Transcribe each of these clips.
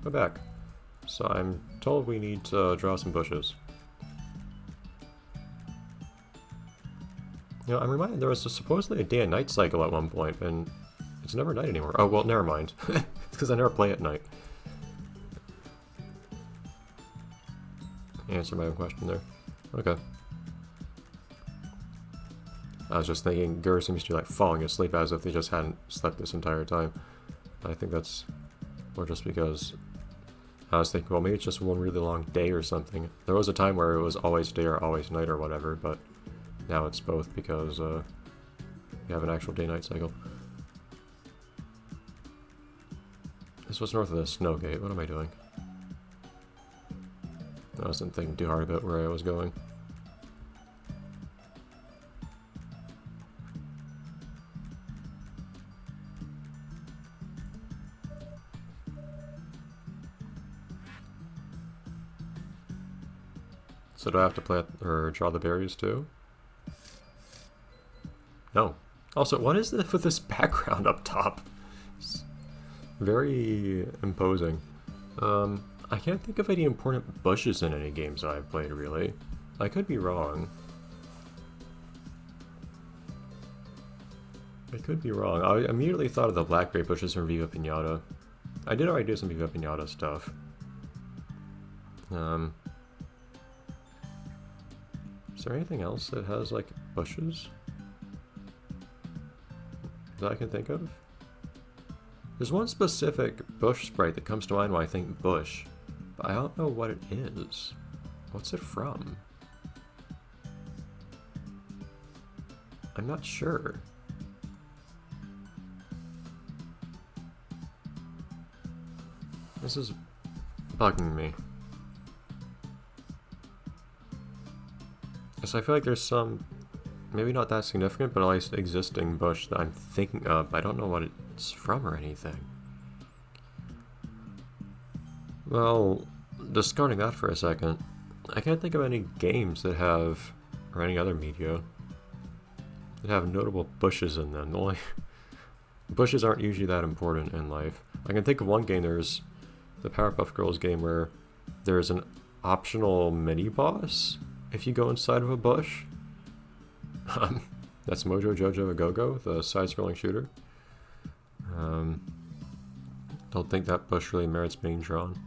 Welcome back. So I'm told we need to draw some bushes. You know, I'm reminded there was supposedly a day and night cycle at one point, and it's never night anymore. Oh, well, never mind. It's because I never play at night. Answer my own question there. Okay. I was just thinking, Gur seems to be like falling asleep as if they just hadn't slept this entire time. I think that's more just because I was thinking, well, maybe it's just one really long day or something. There was a time where it was always day or always night or whatever, but now it's both because we have an actual day-night cycle. This was north of the Snow Gate. What am I doing? I wasn't thinking too hard about where I was going. So do I have to plant or draw the berries too? No. Also, what is this with this background up top? It's very imposing. I can't think of any important bushes in any games I've played, really. I could be wrong. I could be wrong. I immediately thought of the blackberry bushes from Viva Pinata. I did already do some Viva Pinata stuff. Is there anything else that has, like, bushes that I can think of? There's one specific bush sprite that comes to mind when I think bush, but I don't know what it is. What's it from? I'm not sure. This is bugging me. So I feel like there's some, maybe not that significant, but at least existing bush that I'm thinking of. I don't know what it's from or anything. Well, discarding that for a second, I can't think of any games that have, or any other media, that have notable bushes in them. The only bushes aren't usually that important in life. I can think of one game, there's the Powerpuff Girls game where there's an optional mini-boss if you go inside of a bush. That's Mojo Jojo A Go-Go, the side-scrolling shooter. Don't think that bush really merits being drawn.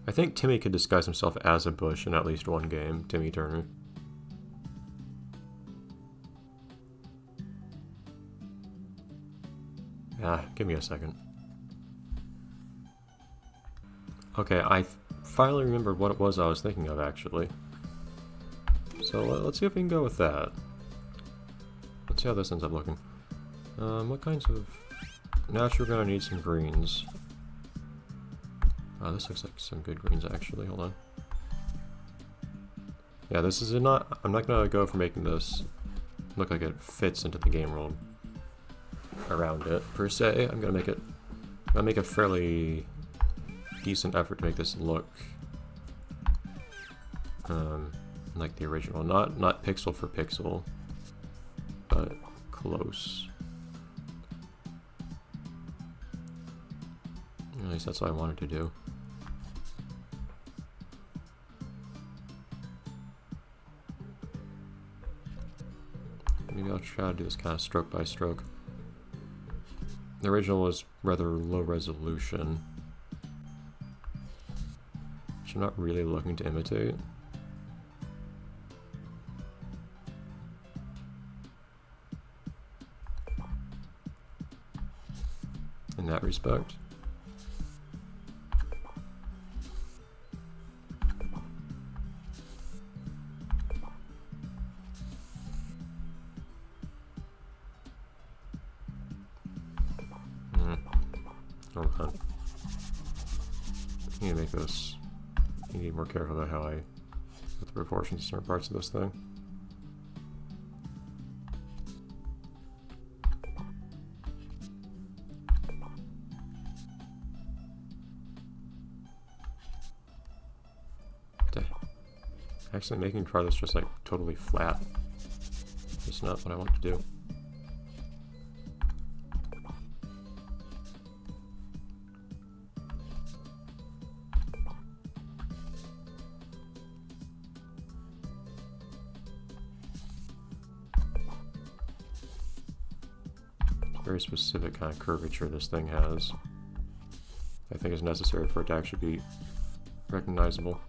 I think Timmy could disguise himself as a bush in at least one game, Timmy Turner. Ah, give me a second. Okay, I finally remembered what it was I was thinking of, actually. So let's see if we can go with that. Let's see how this ends up looking. What kinds of... Naturally, we're gonna need some greens. Oh, this looks like some good greens, actually. Hold on. Yeah, this is not... I'm not gonna go for making this look like it fits into the game world around it, per se. I'm gonna make a fairly decent effort to make this look like the original. Not pixel for pixel, but close. At least that's what I wanted to do. Maybe I'll try to do this kind of stroke by stroke. The original was rather low resolution, which I'm not really looking to imitate. In that respect. Hold on. I need to make this. I need to be more careful about how I put the proportions to certain parts of this thing. Actually making part that's just like totally flat. It's not what I want to do. very specific kind of curvature this thing has. I think is necessary for it to actually be recognizable.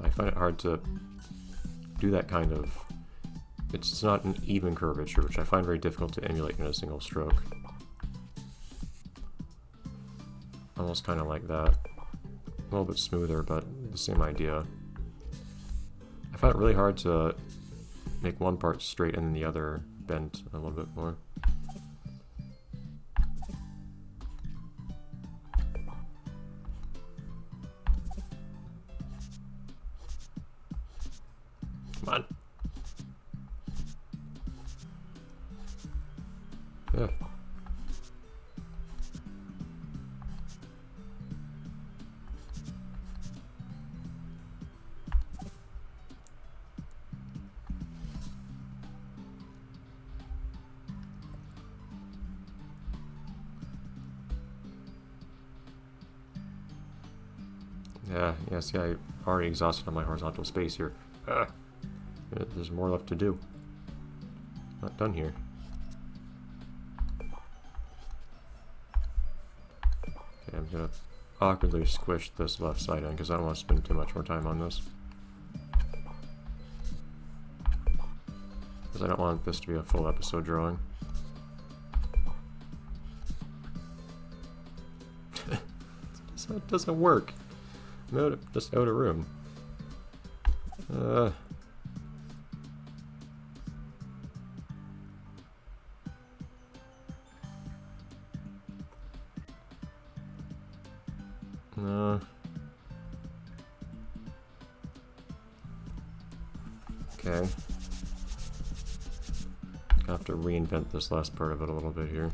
I find it hard to do that kind of... It's not an even curvature, which I find very difficult to emulate in a single stroke. Almost kind of like that. A little bit smoother, but the same idea. I find it really hard to make one part straight and then the other bent a little bit more. Come on. Yeah. Yeah, see, I've already exhausted on my horizontal space here. There's more left to do. Not done here. Okay, I'm gonna awkwardly squish this left side in because I don't want to spend too much more time on this. Because I don't want this to be a full episode drawing. So it doesn't work. I'm just out of room. No. Okay. I have to reinvent this last part of it a little bit here.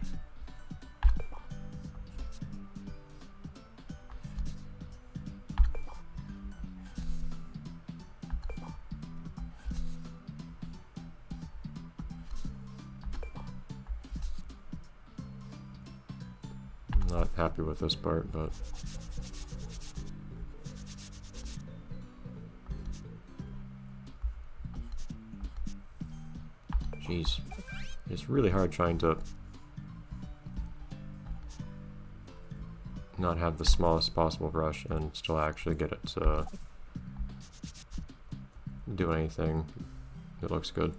Not happy with this part, but jeez, it's really hard trying to not have the smallest possible brush and still actually get it to do anything that looks good.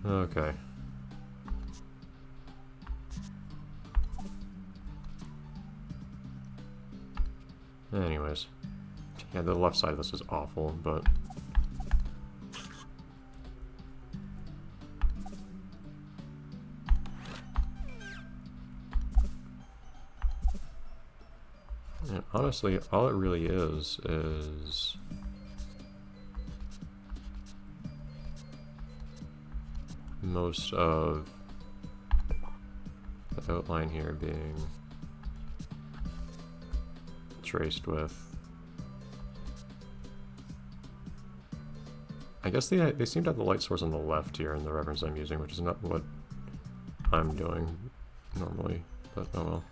Okay. Anyways. Yeah, the left side of this is awful, but... And honestly, all it really is most of the outline here being traced with... I guess they seem to have the light source on the left here in the reference I'm using, which is not what I'm doing normally, but oh well.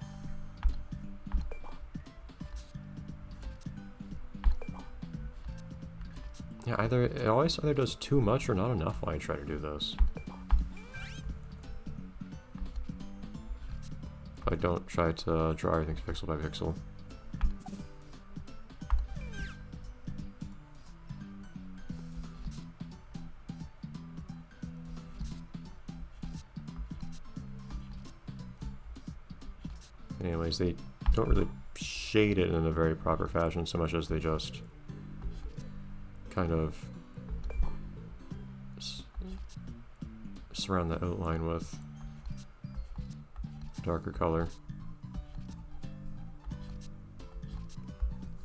Yeah, it always either does too much or not enough when I try to do this. I don't try to draw everything pixel by pixel. Anyways, they don't really shade it in a very proper fashion so much as they just kind of surround the outline with darker color.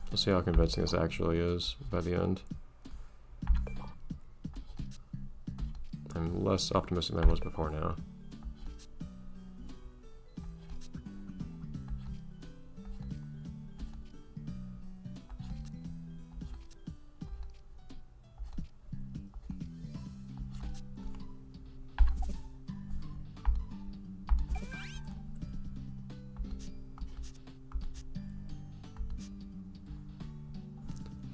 We'll see how convincing this actually is by the end. I'm less optimistic than I was before now.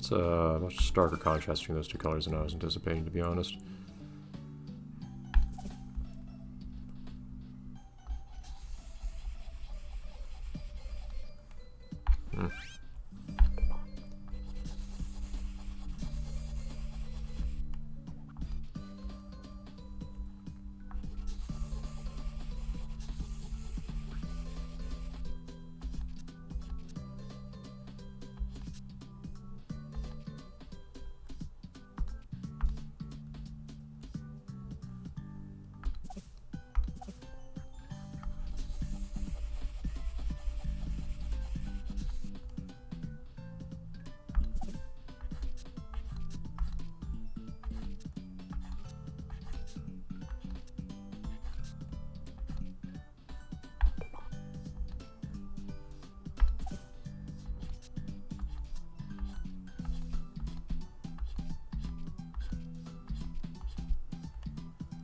That's a much starker contrast between those two colors than I was anticipating, to be honest.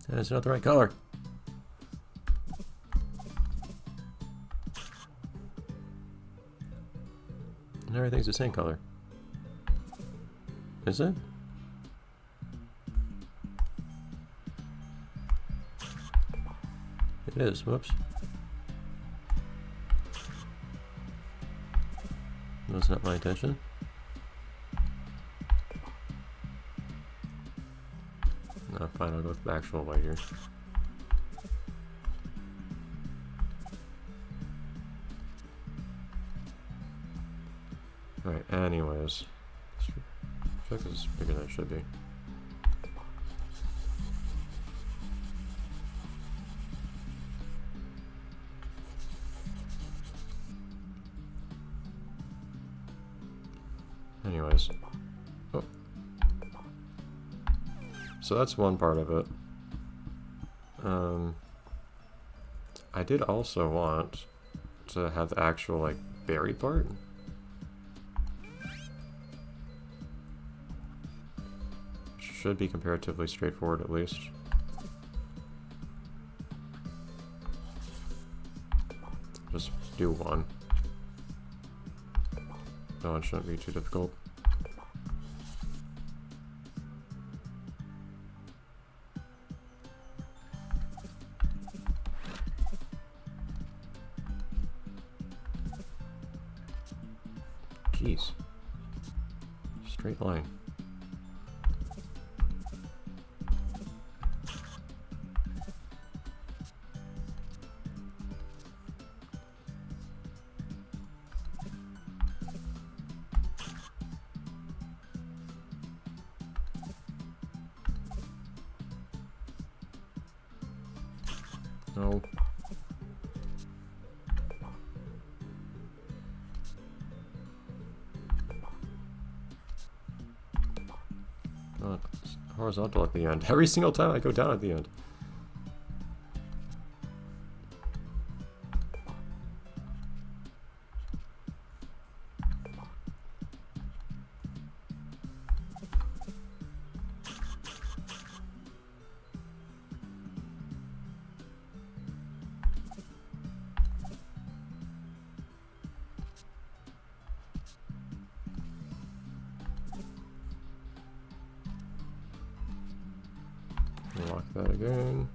And it's not the right color. And everything's the same color. Is it? It is. Whoops. That's not my intention. No, fine, I'll go with the actual white here. Alright, anyways. I feel like this is bigger than it should be. Anyways. Oh. So that's one part of it. I did also want to have the actual, like, berry part. Should be comparatively straightforward, at least. Just do one. No, it shouldn't be too difficult. Jeez. Straight line. No. God, it's horizontal at the end. Every single time I go down at the end. Lock that again.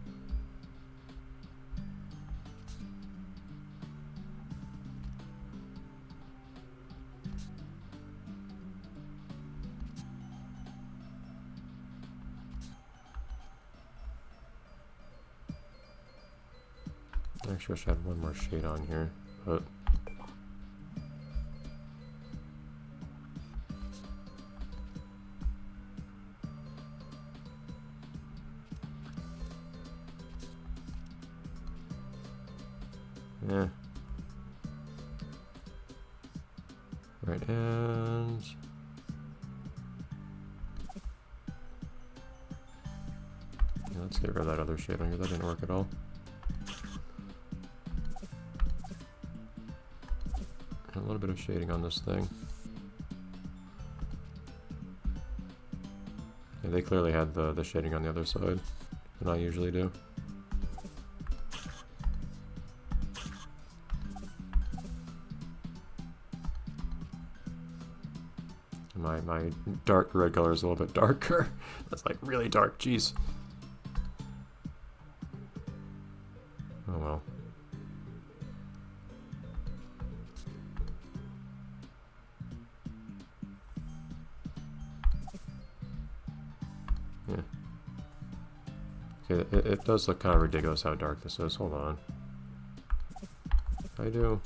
Actually, I should add one more shade on here, but yeah. Right, and yeah, let's get rid of that other shade on here. That didn't work at all. And a little bit of shading on this thing. Yeah, they clearly had the shading on the other side than I usually do. My dark red color is a little bit darker. That's like really dark, jeez. Oh well. Yeah. Okay, it does look kind of ridiculous how dark this is. Hold on. I do.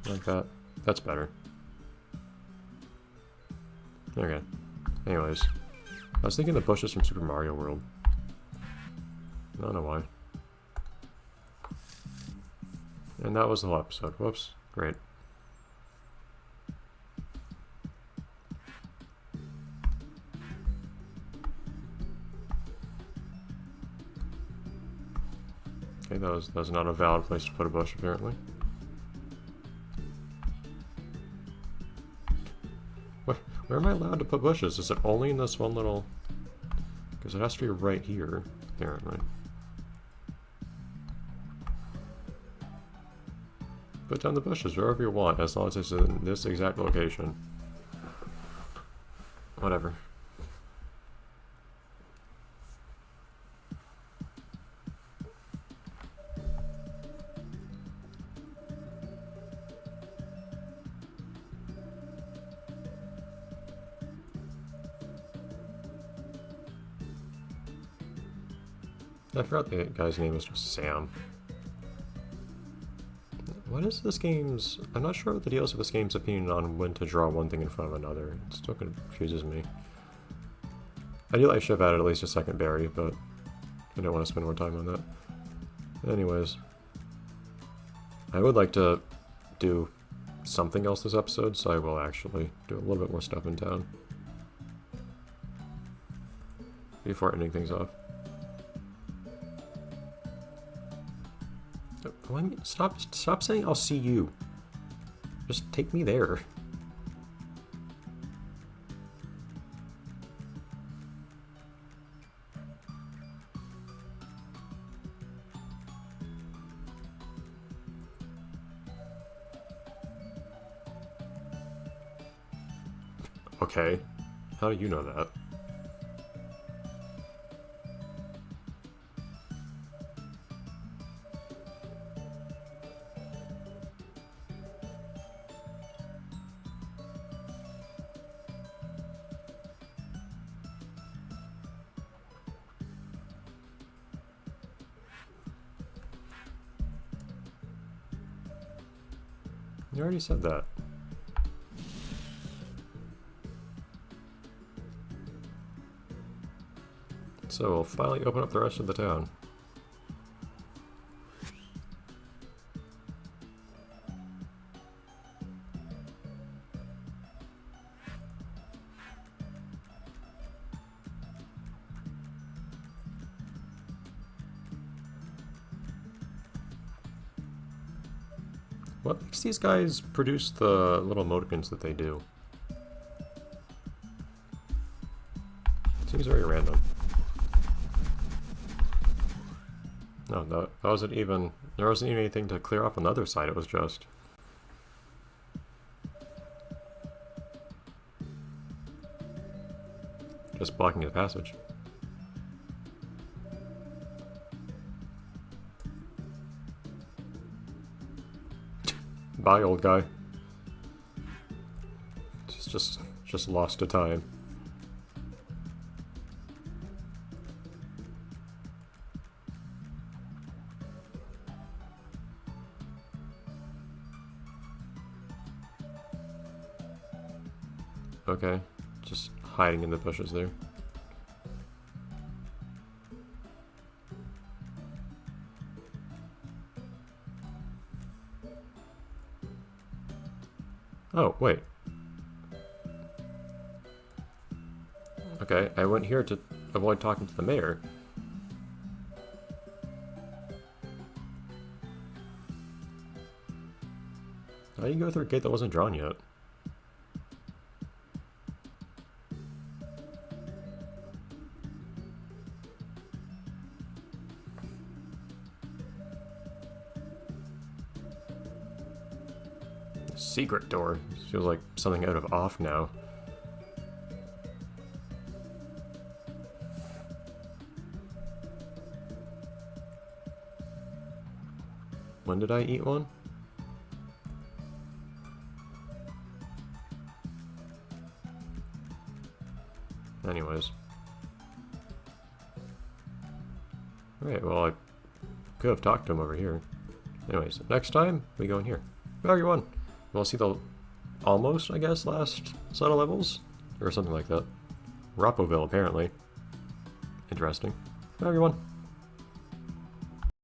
Like that. That's better. Okay. Anyways. I was thinking the bushes from Super Mario World. I don't know why. And that was the whole episode. Whoops. Great. Okay, that was not a valid place to put a bush, apparently. Where am I allowed to put bushes? Is it only in this one little... Because it has to be right here, apparently. Put down the bushes wherever you want, as long as it's in this exact location. Whatever. I forgot the guy's name was just Sam. What is this game's... I'm not sure what the deal is with this game's opinion on when to draw one thing in front of another. It still confuses me. Ideally I should have added at least a second berry, but I don't want to spend more time on that. Anyways. I would like to do something else this episode, so I will actually do a little bit more stuff in town. Before ending things off. Stop saying I'll see you. Just take me there. Okay. How do you know that? You already said that. So we'll finally open up the rest of the town. What makes these guys produce the little emoticons that they do? Seems very random. No, that wasn't even... There wasn't even anything to clear off on the other side, it was just... just blocking the passage. Bye, old guy. Just lost to time. Okay, just hiding in the bushes there. Oh, wait. Okay, I went here to avoid talking to the mayor. How do you go through a gate that wasn't drawn yet? Secret door. Feels like something out of Off Now. When did I eat one? Anyways. Alright, well, I could have talked to him over here. Anyways, next time, we go in here. Oh, you won! We'll see the almost, I guess, last set of levels? Or something like that. Rapoville, apparently. Interesting. Oh, you won.